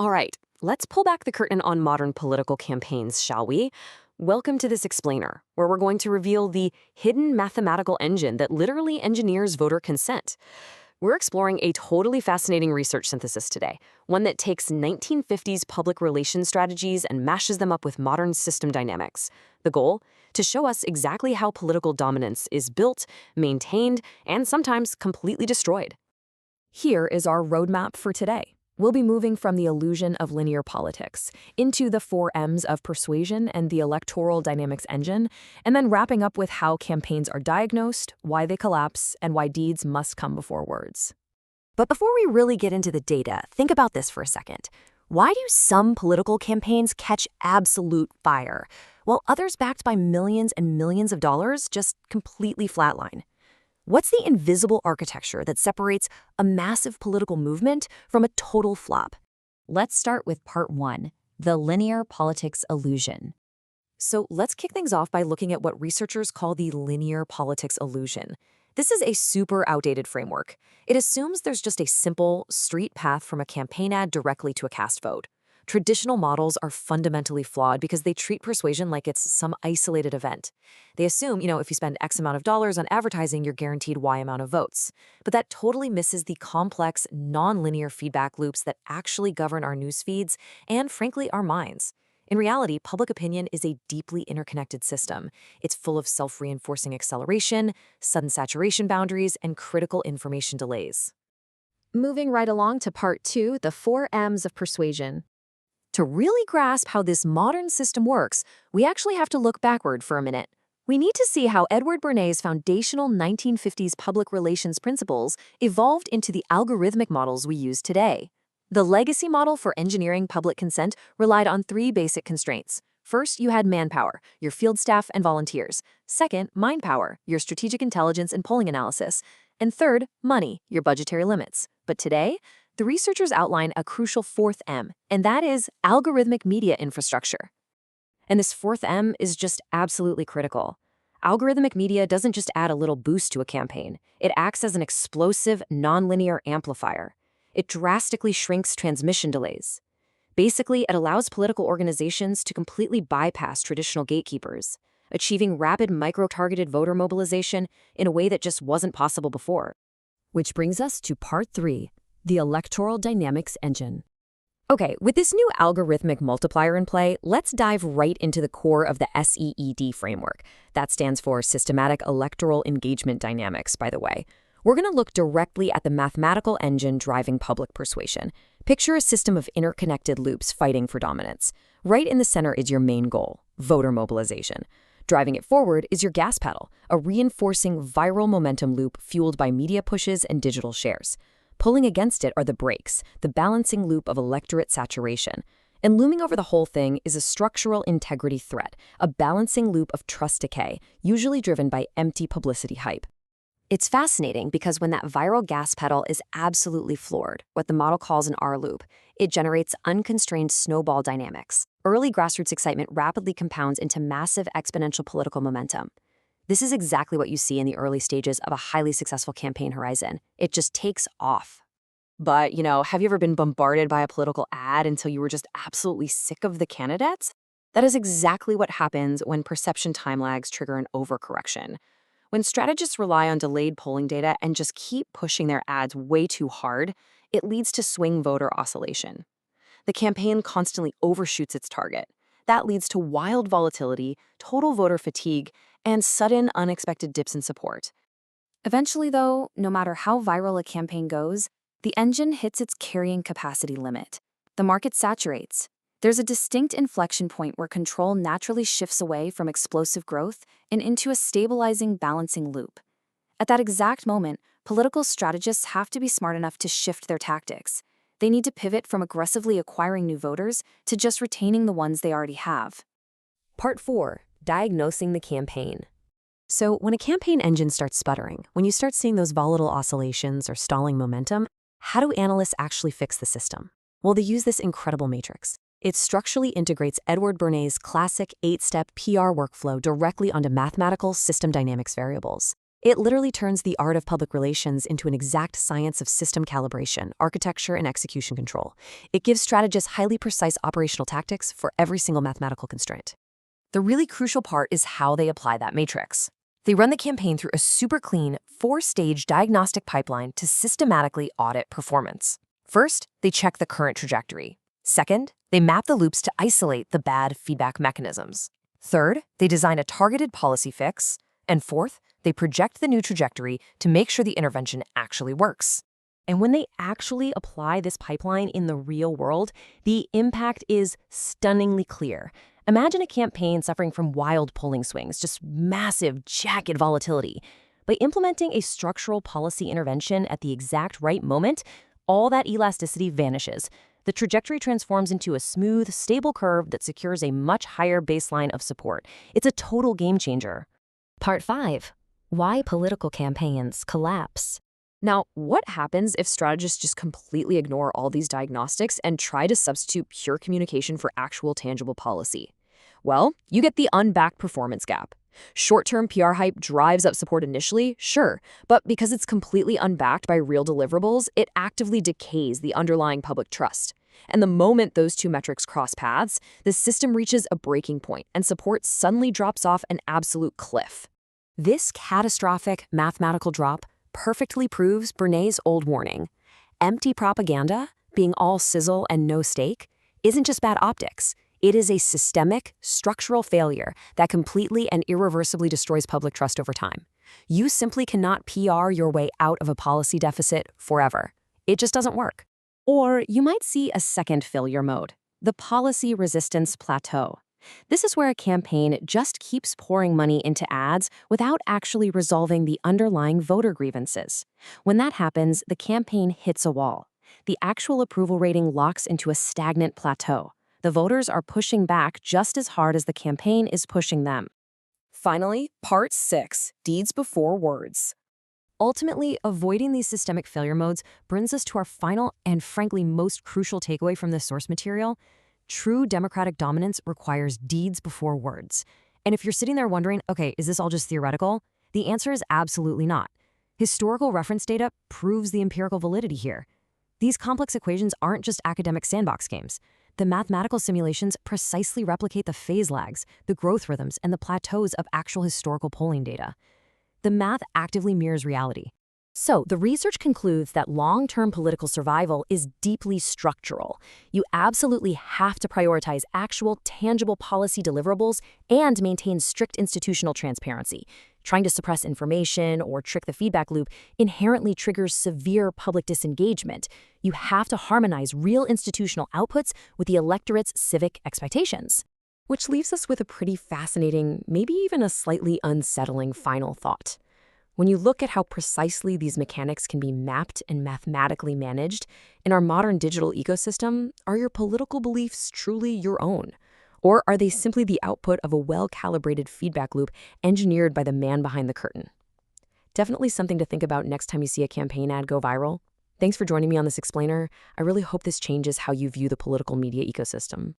All right, let's pull back the curtain on modern political campaigns, shall we? Welcome to this explainer, where we're going to reveal the hidden mathematical engine that literally engineers voter consent. We're exploring a totally fascinating research synthesis today, one that takes 1950s public relations strategies and mashes them up with modern system dynamics. The goal? To show us exactly how political dominance is built, maintained, and sometimes completely destroyed. Here is our roadmap for today. We'll be moving from the illusion of linear politics into the 4Ms of persuasion and the electoral dynamics engine, and then wrapping up with how campaigns are diagnosed, why they collapse, and why deeds must come before words. But before we really get into the data, think about this for a second. Why do some political campaigns catch absolute fire, while others backed by millions and millions of dollars just completely flatline? What's the invisible architecture that separates a massive political movement from a total flop? Let's start with part 1, the linear politics illusion. So let's kick things off by looking at what researchers call the linear politics illusion. This is a super outdated framework. It assumes there's just a simple, straight path from a campaign ad directly to a cast vote. Traditional models are fundamentally flawed because they treat persuasion like it's some isolated event. They assume, if you spend X amount of dollars on advertising, you're guaranteed Y amount of votes. But that totally misses the complex, non-linear feedback loops that actually govern our news feeds and, frankly, our minds. In reality, public opinion is a deeply interconnected system. It's full of self-reinforcing acceleration, sudden saturation boundaries, and critical information delays. Moving right along to part 2, the 4Ms of persuasion. To really grasp how this modern system works, we actually have to look backward for a minute. We need to see how Edward Bernays' foundational 1950s public relations principles evolved into the algorithmic models we use today. The legacy model for engineering public consent relied on 3 basic constraints. First, you had manpower, your field staff and volunteers. Second, mind power, your strategic intelligence and polling analysis. And third, money, your budgetary limits. But today, the researchers outline a crucial 4th M, and that is algorithmic media infrastructure. And this 4th M is just absolutely critical. Algorithmic media doesn't just add a little boost to a campaign. It acts as an explosive, nonlinear amplifier. It drastically shrinks transmission delays. Basically, it allows political organizations to completely bypass traditional gatekeepers, achieving rapid micro-targeted voter mobilization in a way that just wasn't possible before. Which brings us to part 3. The electoral dynamics engine. Okay, with this new algorithmic multiplier in play, let's dive right into the core of the SEED framework. That stands for Systematic Electoral Engagement Dynamics, by the way. We're going to look directly at the mathematical engine driving public persuasion. Picture a system of interconnected loops fighting for dominance. Right in the center is your main goal, voter mobilization. Driving it forward is your gas pedal, a reinforcing viral momentum loop fueled by media pushes and digital shares. Pulling against it are the brakes, the balancing loop of electorate saturation. And looming over the whole thing is a structural integrity threat, a balancing loop of trust decay, usually driven by empty publicity hype. It's fascinating because when that viral gas pedal is absolutely floored, what the model calls an R loop, it generates unconstrained snowball dynamics. Early grassroots excitement rapidly compounds into massive exponential political momentum. This is exactly what you see in the early stages of a highly successful campaign horizon. It just takes off. But, have you ever been bombarded by a political ad until you were just absolutely sick of the candidates? That is exactly what happens when perception time lags trigger an overcorrection. When strategists rely on delayed polling data and just keep pushing their ads way too hard, it leads to swing voter oscillation. The campaign constantly overshoots its target. That leads to wild volatility, total voter fatigue, and sudden, unexpected dips in support. Eventually, though, no matter how viral a campaign goes, the engine hits its carrying capacity limit. The market saturates. There's a distinct inflection point where control naturally shifts away from explosive growth and into a stabilizing, balancing loop. At that exact moment, political strategists have to be smart enough to shift their tactics. They need to pivot from aggressively acquiring new voters to just retaining the ones they already have. Part 4. Diagnosing the campaign. So when a campaign engine starts sputtering, when you start seeing those volatile oscillations or stalling momentum, how do analysts actually fix the system? Well, they use this incredible matrix. It structurally integrates Edward Bernays' classic 8-step PR workflow directly onto mathematical system dynamics variables. It literally turns the art of public relations into an exact science of system calibration, architecture, and execution control. It gives strategists highly precise operational tactics for every single mathematical constraint. The really crucial part is how they apply that matrix. They run the campaign through a super clean, 4-stage diagnostic pipeline to systematically audit performance. First, they check the current trajectory. Second, they map the loops to isolate the bad feedback mechanisms. Third, they design a targeted policy fix. And fourth, they project the new trajectory to make sure the intervention actually works. And when they actually apply this pipeline in the real world, the impact is stunningly clear. Imagine a campaign suffering from wild polling swings, just massive, jagged volatility. By implementing a structural policy intervention at the exact right moment, all that elasticity vanishes. The trajectory transforms into a smooth, stable curve that secures a much higher baseline of support. It's a total game changer. Part 5. Why political campaigns collapse. Now, what happens if strategists just completely ignore all these diagnostics and try to substitute pure communication for actual tangible policy? Well, you get the unbacked performance gap. Short-term PR hype drives up support initially, sure, but because it's completely unbacked by real deliverables, it actively decays the underlying public trust. And the moment those two metrics cross paths, the system reaches a breaking point and support suddenly drops off an absolute cliff. This catastrophic mathematical drop perfectly proves Bernays' old warning. Empty propaganda, being all sizzle and no steak, isn't just bad optics. It is a systemic, structural failure that completely and irreversibly destroys public trust over time. You simply cannot PR your way out of a policy deficit forever. It just doesn't work. Or you might see a second failure mode, the policy resistance plateau. This is where a campaign just keeps pouring money into ads without actually resolving the underlying voter grievances. When that happens, the campaign hits a wall. The actual approval rating locks into a stagnant plateau. The voters are pushing back just as hard as the campaign is pushing them. Finally, Part 6, Deeds Before Words. Ultimately, avoiding these systemic failure modes brings us to our final and frankly most crucial takeaway from this source material. True democratic dominance requires deeds before words. And if you're sitting there wondering, okay, is this all just theoretical? The answer is absolutely not. Historical reference data proves the empirical validity here. These complex equations aren't just academic sandbox games. The mathematical simulations precisely replicate the phase lags, the growth rhythms, and the plateaus of actual historical polling data. The math actively mirrors reality. So, the research concludes that long-term political survival is deeply structural. You absolutely have to prioritize actual, tangible policy deliverables and maintain strict institutional transparency. Trying to suppress information or trick the feedback loop inherently triggers severe public disengagement. You have to harmonize real institutional outputs with the electorate's civic expectations. Which leaves us with a pretty fascinating, maybe even a slightly unsettling final thought. When you look at how precisely these mechanics can be mapped and mathematically managed in our modern digital ecosystem, are your political beliefs truly your own? Or are they simply the output of a well-calibrated feedback loop engineered by the man behind the curtain? Definitely something to think about next time you see a campaign ad go viral. Thanks for joining me on this explainer. I really hope this changes how you view the political media ecosystem.